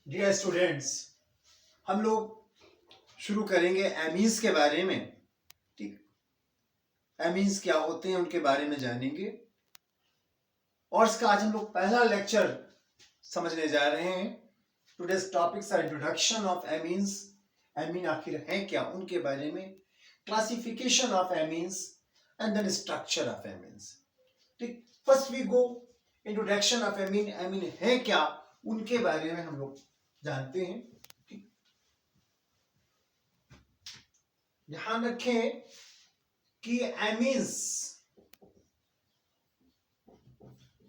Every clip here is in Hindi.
डियर स्टूडेंट्स, हम लोग शुरू करेंगे एमीन्स के बारे में। ठीक, एमीन्स क्या होते हैं उनके बारे में जानेंगे और इसका आज हम लोग पहला लेक्चर समझने जा रहे हैं। Today's topics are introduction of amines, amine आखिर हैं क्या उनके बारे में, classification of amines and then structure of amines. ठीक, first we go introduction of amine. Amine है क्या उनके बारे में हम लोग जानते हैं। ठीक, ध्यान रखें कि amines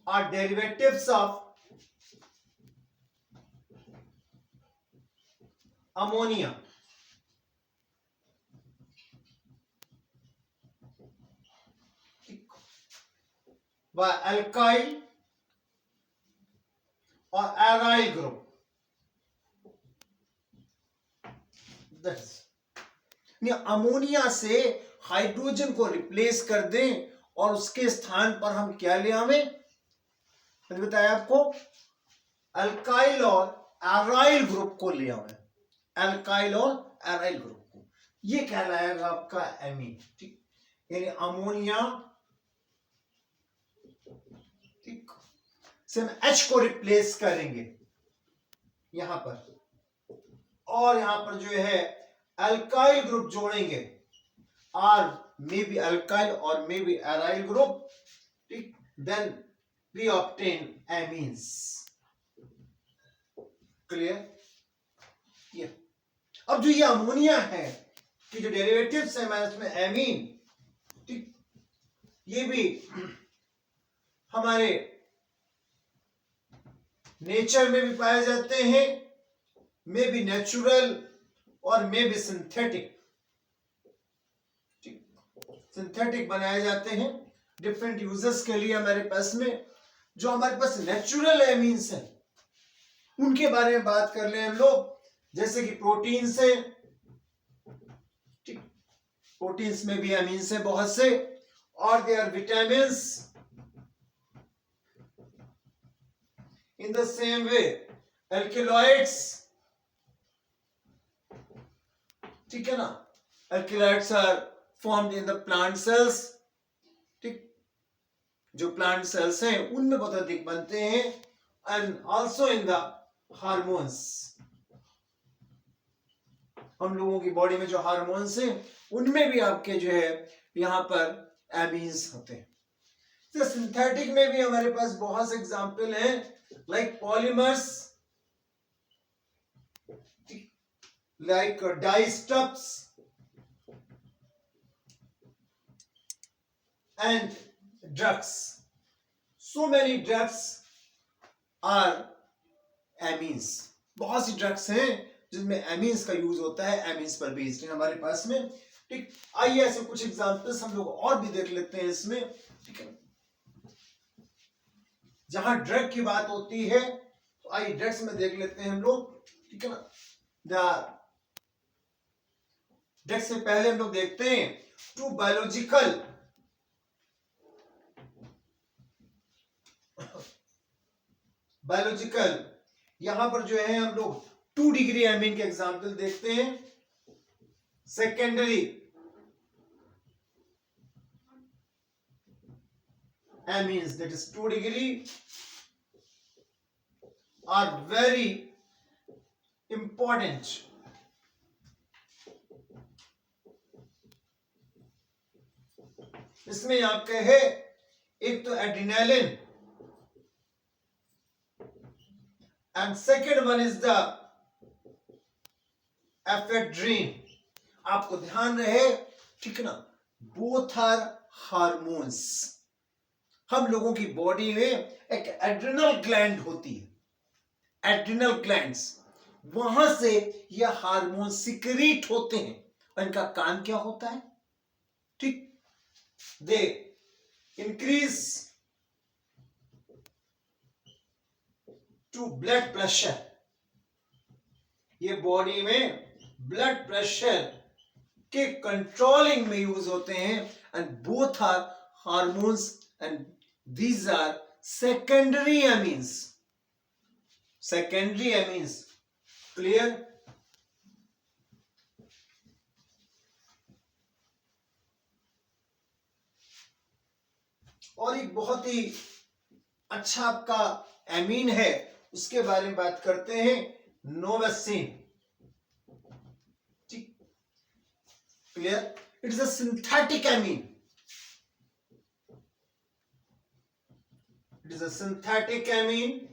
are derivatives of ammonia. व अल्काइल और एराइल ग्रुप। अमोनिया से हाइड्रोजन को रिप्लेस कर दें और उसके स्थान पर हम क्या ले आवे, मैंने बताया आपको, अल्काइल और एराइल ग्रुप को ले आवे। अल्काइल और एराइल ग्रुप को, ये कहलाएगा आपका एमीन। ठीक, यानी अमोनिया, ठीक, से हम H को रिप्लेस करेंगे यहां पर और यहां पर जो है अल्काइल ग्रुप जोड़ेंगे, और मे बी अल्काइल और मे बी एराइल ग्रुप। ठीक, then we obtain amines. Clear? अब जो ये अमोनिया है कि जो डेरिवेटिव्स है मैं उसमें एमीन, ठीक, ये भी हमारे नेचर में भी पाए जाते हैं, मे बी नेचुरल और मे बी सिंथेटिक। सिंथेटिक बनाए जाते हैं डिफरेंट यूजेस के लिए हमारे पास में। जो हमारे पास नेचुरल एमीन्स हैं उनके बारे में बात कर ले हम लोग, जैसे कि प्रोटीन से। ठीक, प्रोटीन्स में भी एमीन्स है बहुत से, और they are vitamins in the same way alkaloids. ठीक है ना, alkaloids are formed in the plant cells. ठीक, जो प्लांट सेल्स हैं उनमें बहुत अधिक बनते हैं, and also in the hormones. हम लोगों की बॉडी में जो हार्मोन्स हैं उनमें भी आपके जो है यहां पर एमीन्स होते हैं। तो सिंथेटिक में भी हमारे पास बहुत से एग्जांपल हैं, like polymers, like dyestuffs and drugs. So many drugs are amines. बहुत सी ड्रग्स हैं जिसमें एमीन्स का यूज होता है, एमीन्स पर बेस्ड है हमारे पास में। ठीक, आइए ऐसे कुछ एग्जांपल्स हम लोग और भी देख लेते हैं इसमें। ठीक है, जहां ड्रग की बात होती है तो आइए ड्रग्स में देख लेते हैं हम लोग। ठीक है ना, ड्रग से पहले हम लोग देखते हैं टू बायोलॉजिकल। यहां पर जो है हम लोग 2 डिग्री एमीन के एग्जांपल देखते हैं। Secondary amines, that is 2 degree, are very important. इसमें आपके है एक तो adrenaline, and second one is the ephedrine. आपको ध्यान रहे, ठीक ना, बोथ आर हार्मोन्स। हम लोगों की बॉडी में एक एड्रिनल ग्लैंड होती है, एड्रिनल ग्लैंड्स, वहां से यह हार्मोन सिक्रीट होते हैं। और इनका काम क्या होता है? ठीक, they increase to blood pressure. ये बॉडी में ब्लड प्रेशर के कंट्रोलिंग में यूज होते हैं, and both are hormones and these are secondary amines. Secondary amines clear? और एक बहुत ही अच्छा आपका एमीन है, उसके बारे में बात करते हैं, नोवेसिन। ठीक, clear? It is a synthetic amine, it is a synthetic amine.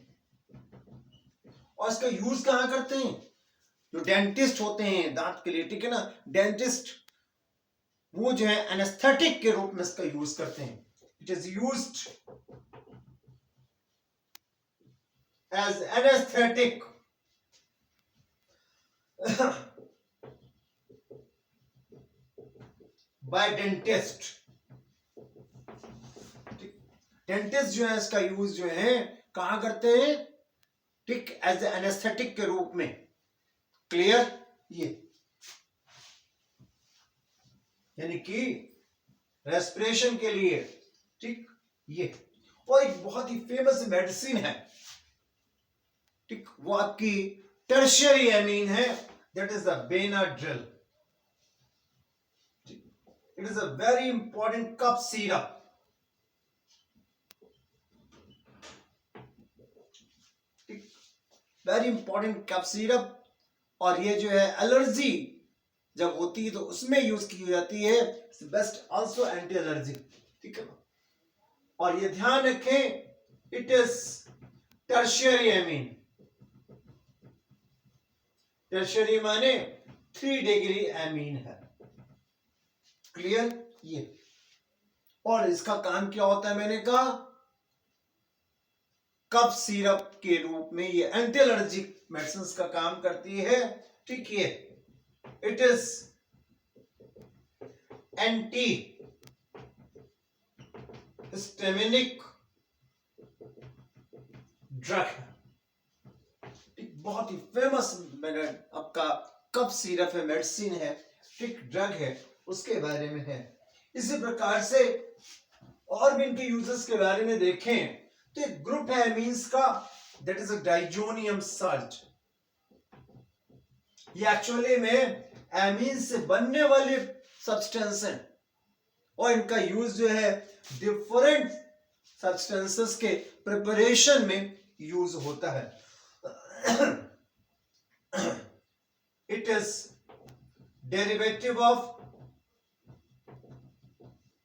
और इसका यूज कहां करते हैं? जो डेंटिस्ट होते हैं दांत के लिए, ठीक है ना, डेंटिस्ट वो जो है एनेस्थेटिक के रूप में इसका यूज करते हैं। It is used as anaesthetic by dentist. Dentist जो है इसका यूज जो है कहां करते हैं? ठीक, एज एनेस्थेटिक के रूप में। क्लियर? ये यानी कि रेस्पिरेशन के लिए, ठीक, ये। और एक बहुत ही फेमस मेडिसिन है, ठीक, वो आपकी टर्शियरी एमीन है, that is the Benadryl. It is a very important cough syrup. Very important cough syrup. और ये जो है एलर्जी जब होती है तो उसमें यूज की जाती है, बेस्ट आल्सो एंटी एलर्जी, ठीक है। और ये ध्यान रखें, it is tertiary amine. Tertiary माने 3 डिग्री एमीन है। क्लियर? ये। और इसका काम क्या होता है? मैंने कहा कफ सिरप के रूप में ये एंटी एलर्जिक मेडिसिन का काम करती है, ठीक है। It is anti histaminic drug है, बहुत ही फेमस आपका कफ सिरप है, मेडिसिन है, ठीक, ड्रग है, उसके बारे में है। इसी प्रकार से और भी इनके यूजेस के बारे में देखें तो एक ग्रुप है एमीन्स का, that is a diazonium salt. ये एक्चुअली में एमीन से बनने वाले सब्सटेंस हैं और इनका यूज जो है डिफरेंट सब्सटेंसेस के प्रिपरेशन में यूज होता है। It is derivative of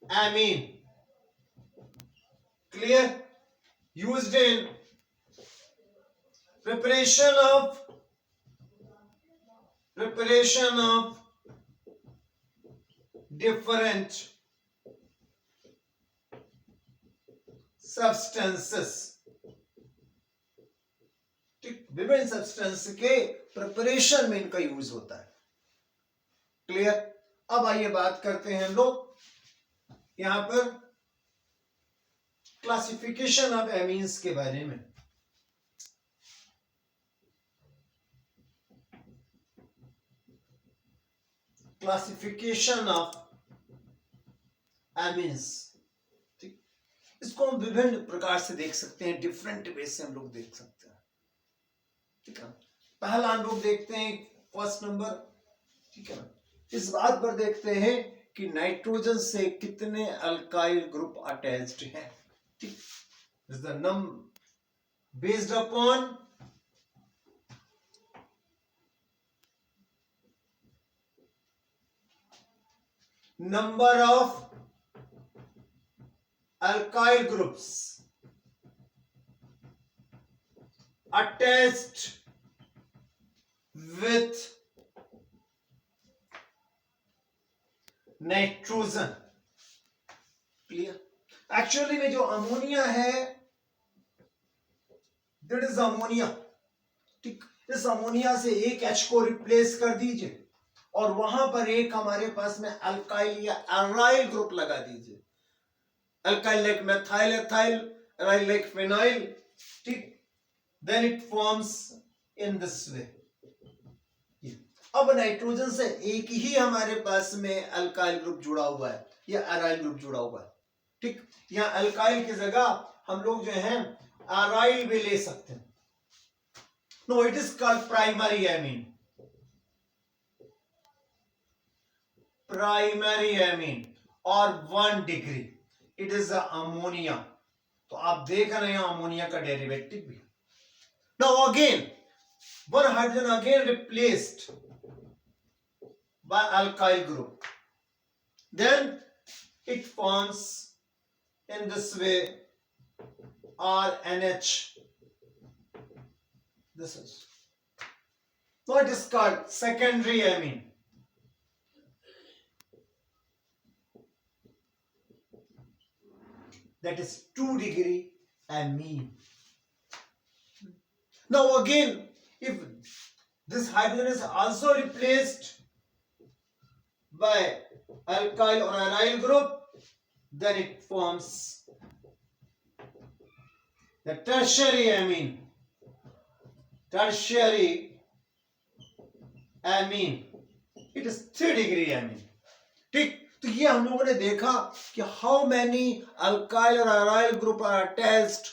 amine. Clear? Used in preparation of different substances. विभिन्न सब्सटेंस के प्रिपरेशन में इनका यूज होता है। क्लियर? अब आइए बात करते हैं हम लोग यहां पर क्लासिफिकेशन ऑफ एमीन्स के बारे में। क्लासिफिकेशन ऑफ एमीन्स, ठीक, इसको हम विभिन्न प्रकार से देख सकते हैं, डिफरेंट वे से हम लोग देख सकते हैं, ठीक है। पहला हम लोग देखते हैं फर्स्ट नंबर, ठीक है ना, इस बात पर देखते हैं कि नाइट्रोजन से कितने अल्काइल ग्रुप अटैच्ड हैं, ठीक, is the number based upon number of alkyl groups attached with nitrogen. Clear? Actually में जो अमोनिया है, दैट इज अमोनिया, ठीक, इस अमोनिया से एक H को रिप्लेस कर दीजिए और वहां पर एक हमारे पास में अल्काइल या एराइल ग्रुप लगा दीजिए। Alkyl like methyl ethyl, aryl like phenyl, ठीक, then it forms in this way। अब नाइट्रोजन से एक ही हमारे पास में अल्काइल ग्रुप जुड़ा हुआ है या एराइल ग्रुप जुड़ा हुआ है, ठीक, यहाँ अल्काइल की जगह हम लोग जो है एराइल भी ले सकते हैं। No, it is called primary amine. Primary amine और 1 डिग्री इट इज अमोनिया. तो आप देख रहे हैं अमोनिया का डेरिवेटिव भी. Now again one hydrogen again replaced by alkyl group, then it forms in this way RNH. This is what is called secondary amine. That is 2 degree amine. Now again, if this hydrogen is also replaced by alkyl or aryl group, then it forms the tertiary amine. Tertiary amine. It is 3 degree amine. ठीक. तो ये हम लोगों ने देखा कि हाउ मैनी अल्काइल और aryl group are attached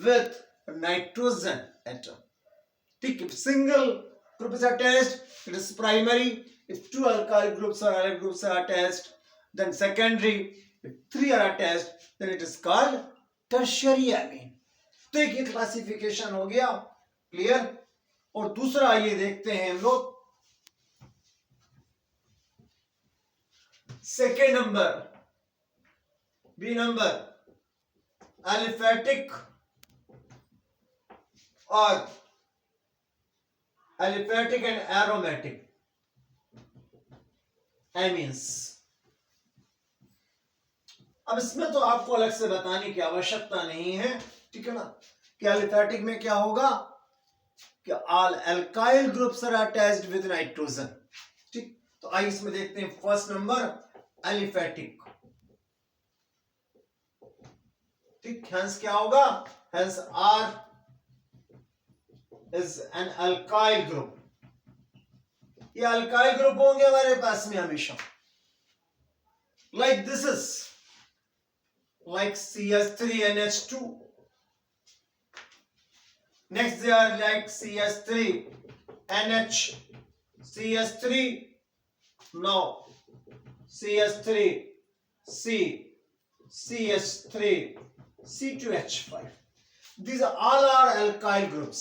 with nitrogen atom. ठीक. If single group is attached it is primary. If 2 alkyl groups और aryl groups are attached then secondary. If 3 are attached then it is called tertiary amine. तो एक ये क्लासिफिकेशन हो गया. क्लियर. और दूसरा ये देखते हैं हम लोग second number B number aliphatic और एलिफेटिक एंड एरोमेटिक एमीन्स. अब इसमें तो आपको अलग से बताने की आवश्यकता नहीं है. ठीक है ना. कि एलिफेटिक में क्या होगा कि all alkyl groups are attached with nitrogen. ठीक. तो आइए इसमें देखते हैं फर्स्ट नंबर एलिफेटिक. ठीक. हेंस क्या होगा. Hence R is an alkyl group. ये अल्काइल ग्रुप होंगे हमारे पास में हमेशा. Like this is like CH3NH2. Next they are like CH3NH, CH3, now CH3, C, CH3, C2H5. These are all are alkyl groups.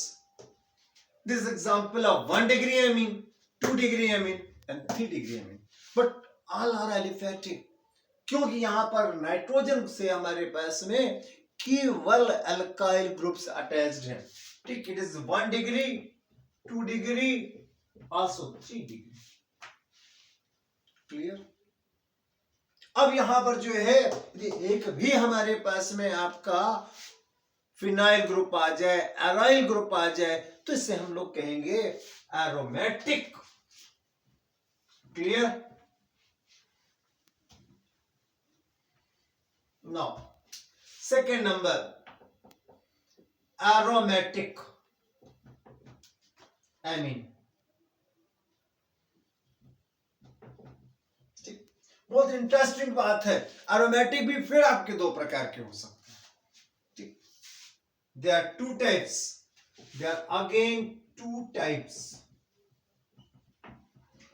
This is example of 1 degree amine, 2 degree amine and 3 degree amine. But all are aliphatic. क्योंकि यहां पर नाइट्रोजन से हमारे पास में केवल अल्काइल ग्रुप्स अटैच्ड हैं. ठीक. It is 1 degree, 2 degree, also 3 degree. Clear. अब यहां पर जो है यदि एक भी हमारे पास में आपका फिनाइल ग्रुप आ जाए, एराइल ग्रुप आ जाए, तो इसे हम लोग कहेंगे aromatic. Clear. Now second number aromatic amine. बहुत इंटरेस्टिंग बात है. एरोमेटिक भी फिर आपके 2 प्रकार के हो सकते हैं. ठीक. They are 2 types. They are again 2 types.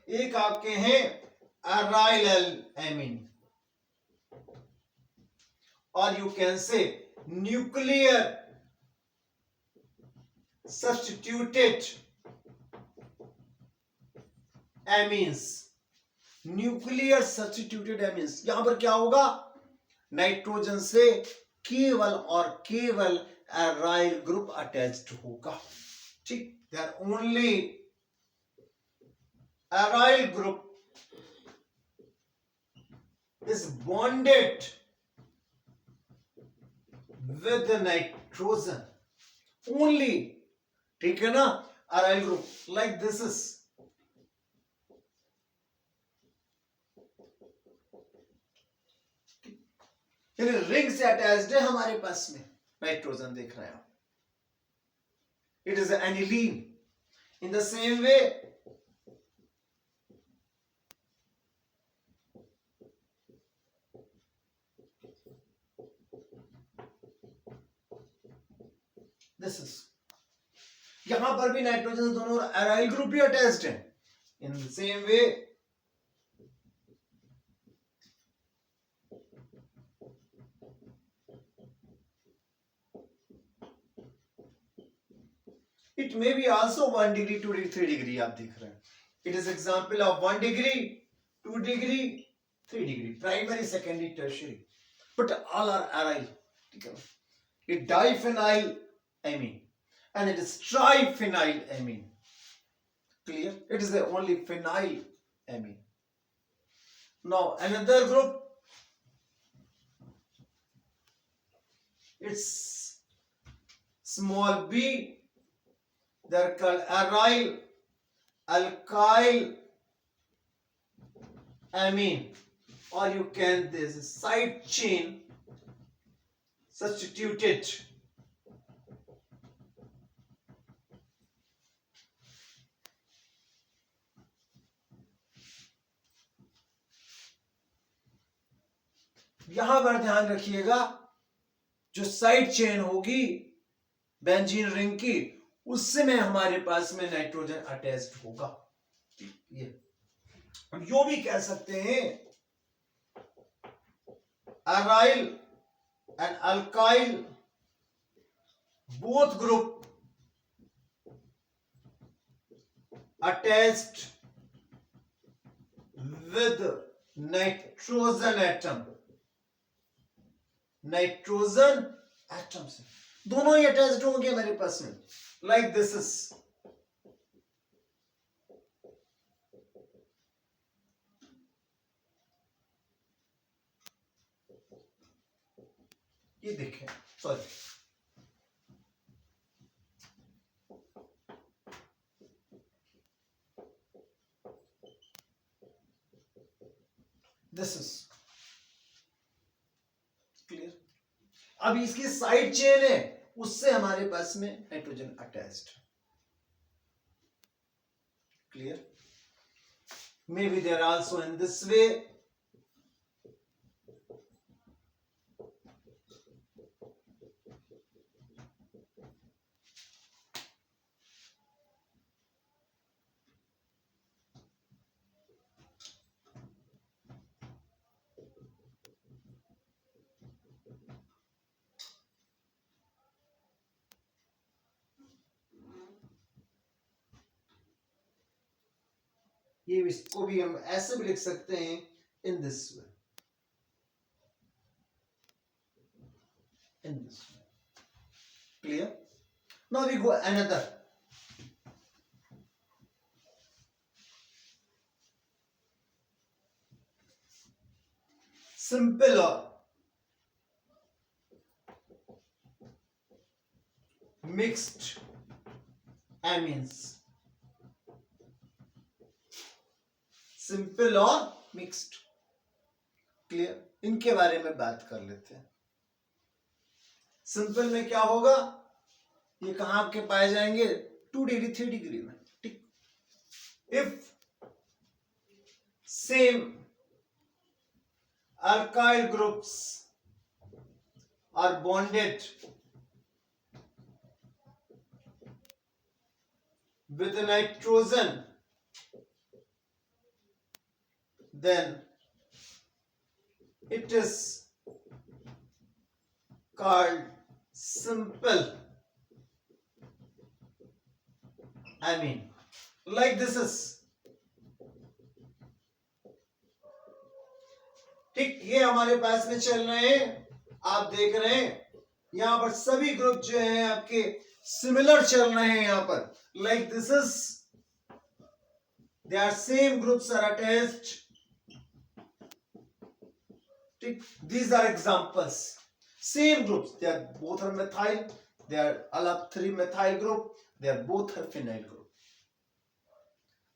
एक आपके हैं अराइल एमीन और you can say nuclear substituted amines. Nuclear substituted amines. यहां पर क्या होगा. नाइट्रोजन से केवल और केवल एराइल ग्रुप अटैच्ड होगा. ठीक. They are only aryl group is bonded with the nitrogen only. ठीक है ना. aryl group like this is ring से अटैच्ड है हमारे पास में नाइट्रोजन. देख रहे हैं आप. It is aniline. In the same way this is यहां पर भी नाइट्रोजन से दोनों एराइल ग्रुप ही अटैच्ड है। In the same way it may be also 1 degree 2 degree 3 degree. आप देख रहे हैं it is example of 1 degree 2 degree 3 degree, primary secondary tertiary, but all are aryl. ठीक है, it diphenyl amine and it is triphenyl amine. Clear? It is the only phenyl amine. Now another group, it's small b, they are called aryl alkyl amine, or you can this side chain substituted. यहां पर ध्यान रखिएगा जो साइड चेन होगी बेंजीन रिंग की, उससे में हमारे पास में नाइट्रोजन अटैच्ड होगा। ये हम यो भी कह सकते हैं aryl and alkyl both group attached with nitrogen atom. Nitrogen atom से दोनों ही अटैच्ड होंगे हमारे पास में, लाइक दिस इज ये देखें, सॉरी दिस इज क्लियर। अब इसकी साइड चेन है, उससे हमारे पास में nitrogen attached. Clear? May be there also in this way. ये इसको भी हम ऐसे भी लिख सकते हैं in this way, in this way. Clear? Now we go another. Simple और मिक्स्ड एमीन्स। सिंपल और मिक्स्ड। क्लियर? इनके बारे में बात कर लेते हैं। सिंपल में क्या होगा, ये कहां आपके पाए जाएंगे 2 डिग्री 3 डिग्री में। ठीक, if same alkyl groups are bonded with nitrogen, then it is called simple amine. Like this is, ठीक, ये हमारे पास में चल रहे हैं। आप देख रहे हैं यहां पर सभी ग्रुप जो हैं आपके सिमिलर चल रहे हैं। यहां पर like this is, they are same groups are attached. ठीक, these are examples, same groups, they are both are methyl, they are all 3 methyl group, they are both are phenyl group.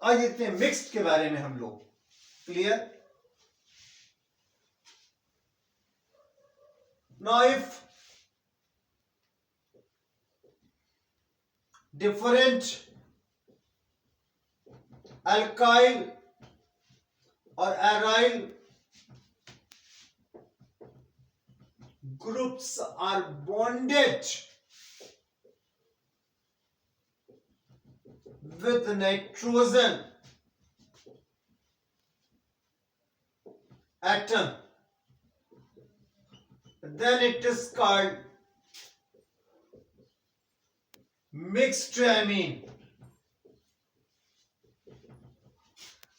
आज देखते हैं मिक्स्ड के बारे में हम लोग। Clear? Now if different alkyl or aryl groups are bonded with nitrogen atom, then it is called mixed amine.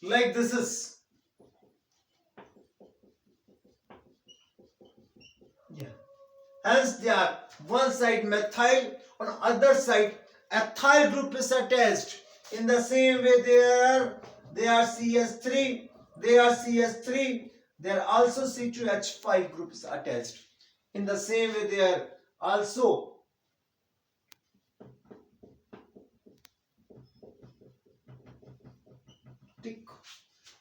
Like this is. Yeah. Hence they are one side methyl, on other side ethyl group is attached. In the same way they are CS3, they are CS3, there are also C2H5 groups attached. In the same way they are also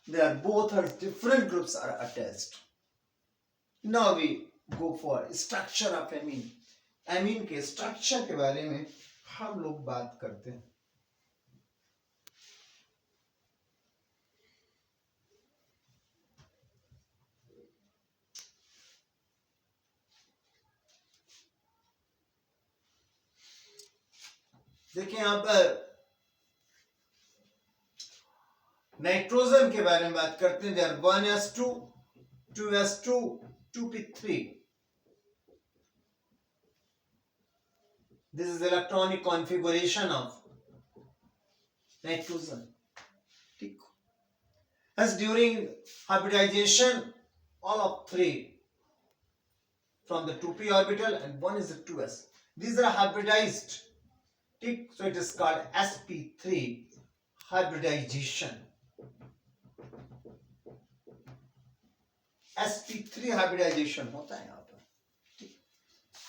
they are both are different groups are attached. Now we go for structure of amine. amine के स्ट्रक्चर के बारे में हम लोग बात करते हैं. देखिए यहां पर नाइट्रोजन के बारे में बात करते हैं. There 1s2 2s2 2p3. This is electronic configuration of nitrogen. As during hybridization, all of three from the 2p orbital and one is the 2s. These are hybridized. So it is called sp3 hybridization. sp3 hybridization होता है यहाँ पर.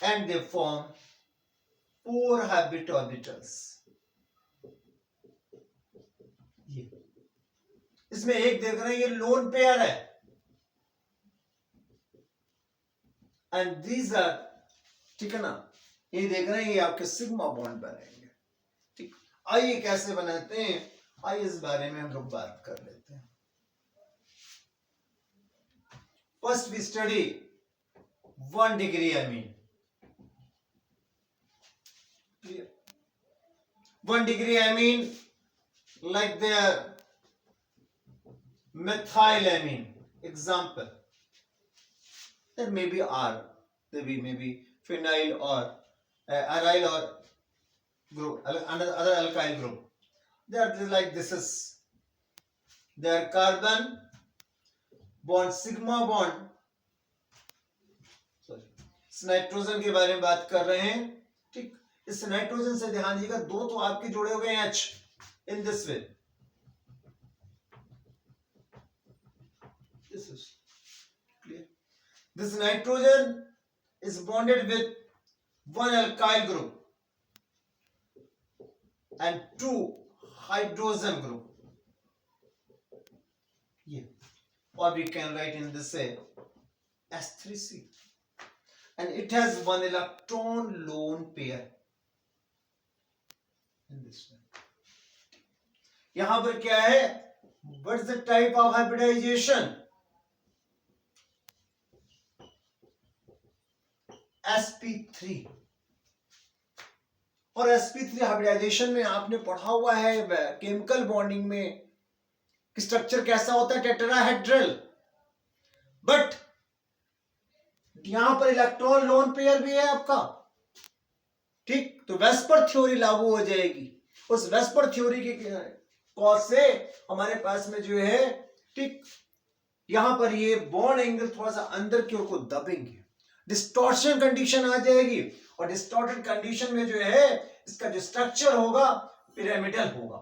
And they form 4 hybrid orbitals. ये इसमें एक देख रहे हैं ये लोन पेयर है. And these are, ठीक है ना, ये देख रहे हैं ये आपके सिग्मा बॉन्ड बनाएंगे. ठीक, आइए कैसे बनाते हैं, आइए इस बारे में हम लोग बात कर लेते हैं. First we study 1 degree amine. Clear? 1 degree amine, like their methylamine. Example. There may be R, there may be phenyl or aryl or group, other alkyl group. They are like this is their carbon bond sigma bond. Sorry, इस नाइट्रोजन के बारे में बात कर रहे हैं. ठीक, इस नाइट्रोजन से ध्यान दीजिएगा, दो तो आपके जुड़े हो गए हैं H in this way. This is clear. This nitrogen is bonded with one alkyl group and 2 hydrogen group. Yeah. Or we can write in this way S3C, and it has 1 electron lone pair in this way. यहां पर क्या है, what is the type of hybridization? sp3. और sp3 हाइब्रिडाइजेशन में आपने पढ़ा हुआ है केमिकल बॉन्डिंग में स्ट्रक्चर कैसा होता है, टेट्राहेड्रल. बट यहां पर इलेक्ट्रॉन लोन पेयर भी है आपका. ठीक, तो वेस्पर थ्योरी लागू हो जाएगी. उस वेस्पर थ्योरी के कॉज से हमारे पास में जो है, ठीक, यहां पर ये बॉन्ड एंगल थोड़ा सा अंदर की ओर को दबेंगे, डिस्टॉर्शन कंडीशन आ जाएगी. और डिस्टॉर्टेड कंडीशन में जो है इसका जो स्ट्रक्चर होगा पिरामिडल होगा,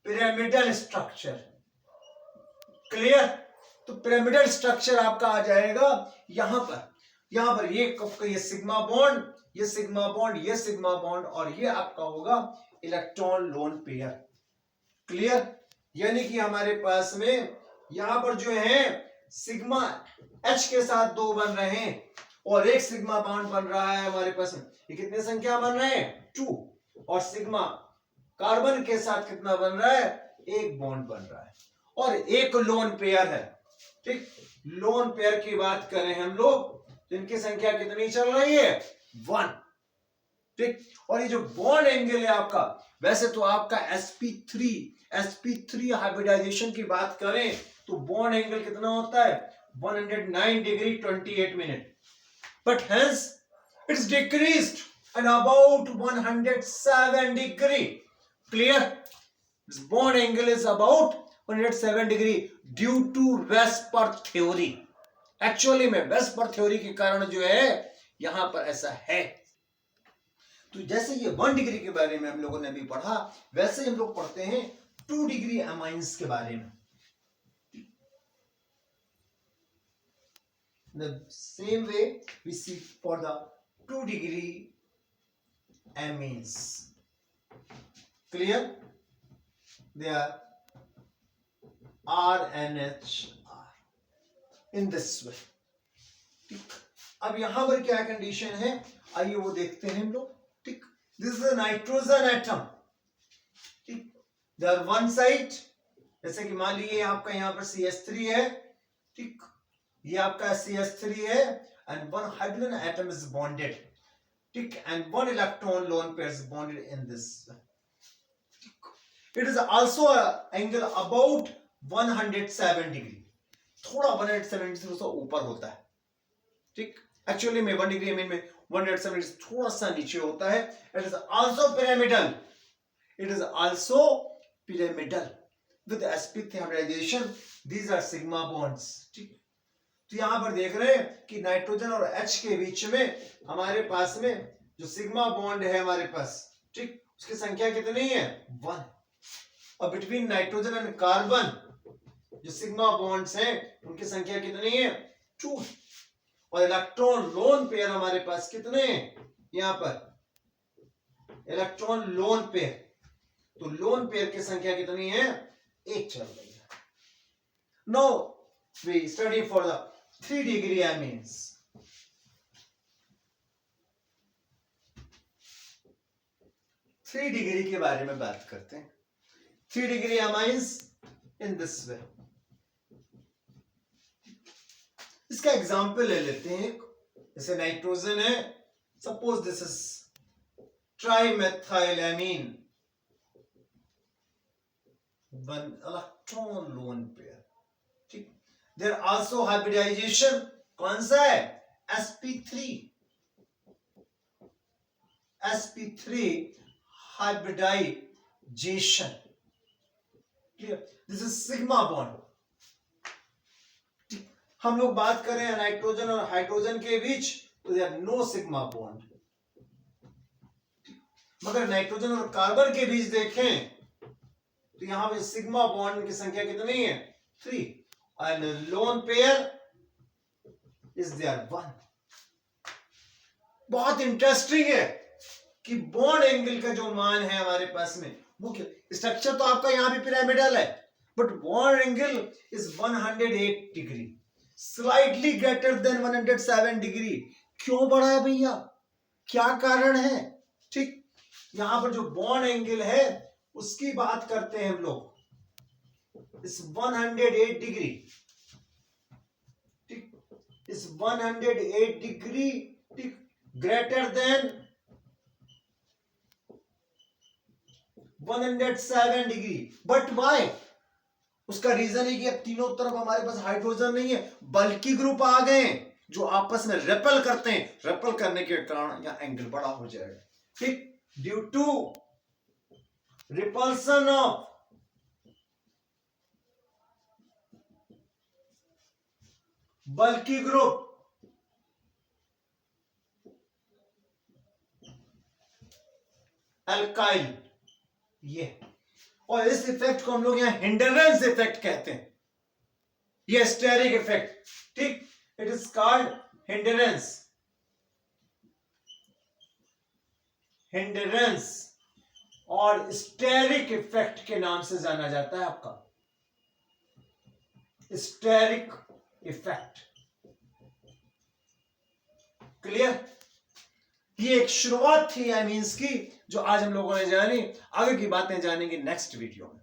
पिरामिडल स्ट्रक्चर. क्लियर? तो पिरामिडल स्ट्रक्चर आपका आ जाएगा यहां पर ये सिग्मा बॉन्ड, ये सिग्मा बॉन्ड, ये सिग्मा बॉन्ड, और ये आपका होगा इलेक्ट्रॉन लोन पेयर. क्लियर? यानी कि हमारे पास में यहां पर जो है सिग्मा H के साथ 2 बन रहे हैं और एक सिग्मा बॉन्ड बन रहा है हमारे पास में. ये कितने संख्या बन रहे हैं, 2. और सिग्मा कार्बन के साथ कितना बन रहा है, एक बॉन्ड बन रहा है और एक लोन पेयर है. ठीक, लोन पेयर की बात करें हम लोग, इनकी संख्या कितनी चल रही है, 1. ठीक। और ये जो बॉन्ड एंगल है आपका, वैसे तो आपका sp3 हाइब्रिडाइजेशन की बात करें तो बॉन्ड एंगल कितना होता है 109 degree 28 minute, but hence it's decreased and about 107 degree. Clear? This bond angle is about 107 degree due to VSEPR theory. Actually में वेस्पर थ्योरी के कारण जो है यहां पर ऐसा है। तो जैसे ये 1 डिग्री के बारे में हम लोगों ने अभी पढ़ा, वैसे हम लोग पढ़ते हैं 2 डिग्री अमाइंस के बारे में। The same way we see for the 2 degree amines. Clear? They are RNHR in this way. ठीक। अब यहां पर क्या कंडीशन है, आइए वो देखते हैं हम लोग। ठीक, दिस इज नाइट्रोजन एटम। ठीक, दे आर वन साइड, जैसे कि मान लीजिए आपका यहां पर CH3 है। ठीक, ये आपका CH3 है and one hydrogen atom is bonded. ठीक, and one electron loan pair is bonded in this. It is also angle about 107 degree, थोड़ा 107 डिग्री से ऊपर होता है। ठीक, एक्चुअली में 1 डिग्री में 107 डिग्री थोड़ा सा नीचे होता है। It is also pyramidal, it is also pyramidal with sp3 hybridisation. These are sigma bonds. ठीक, तो यहां पर देख रहे हैं कि नाइट्रोजन और H के बीच में हमारे पास में जो सिग्मा बॉन्ड है हमारे पास, ठीक, उसकी संख्या कितनी है 1। और बिटवीन नाइट्रोजन एंड कार्बन जो सिग्मा बॉन्ड्स हैं उनकी संख्या कितनी है 2। और इलेक्ट्रॉन लोन पेयर हमारे पास कितने हैं यहां पर इलेक्ट्रॉन लोन पेयर, तो लोन पेयर की संख्या कितनी है 1 चल रही है। Now we study for the 3 degree amines। 3 degree के बारे में बात करते हैं। 3 डिग्री amines इन दिस वे। इसका एग्जाम्पल ले लेते हैं। जैसे नाइट्रोजन है, suppose this is ट्राइमेथाइलएमीन, 1 electron lone pair. ठीक, देयर आल्सो हाइब्रिडाइजेशन कौन सा है sp3 hybridisation. Clear? This is sigma bond. हम लोग बात करें नाइट्रोजन और हाइड्रोजन के बीच, तो देयर नो सिग्मा बॉन्ड। मगर नाइट्रोजन और कार्बन के बीच देखें तो यहां पे सिग्मा बॉन्ड की संख्या कितनी है 3 and lone pair is there 1। बहुत इंटरेस्टिंग है कि बॉन्ड एंगल का जो मान है हमारे पास में, मुख्य स्ट्रक्चर तो आपका यहां भी पिरामिडल है, but bond angle is 108 degree, slightly greater than 107 degree. क्यों बढ़ा है भैया, क्या कारण है? ठीक, यहां पर जो बॉन्ड एंगल है उसकी बात करते हैं हम लोग। इस 108 डिग्री, ठीक, इस 108 डिग्री, ठीक, greater than 107 degree. But why? उसका रीजन है कि अब तीनों तरफ हमारे पास हाइड्रोजन नहीं है, बल्कि ग्रुप आ गए जो आपस में रेपल करते हैं। रेपल करने के कारण यहां एंगल बड़ा हो जाएगा। ठीक, due to repulsion of bulky group alkyl, ये, और इस इफेक्ट को हम लोग यहां हिंडरेंस इफेक्ट कहते हैं, ये स्टेरिक इफेक्ट। ठीक, it is called hindrance. Hindrance और स्टेरिक इफेक्ट के नाम से जाना जाता है आपका, स्टेरिक इफेक्ट। क्लियर? ये एक शुरुआत थी एमीन्स की, जो आज हम लोगों ने जानी। आगे की बातें जानेंगे नेक्स्ट वीडियो में।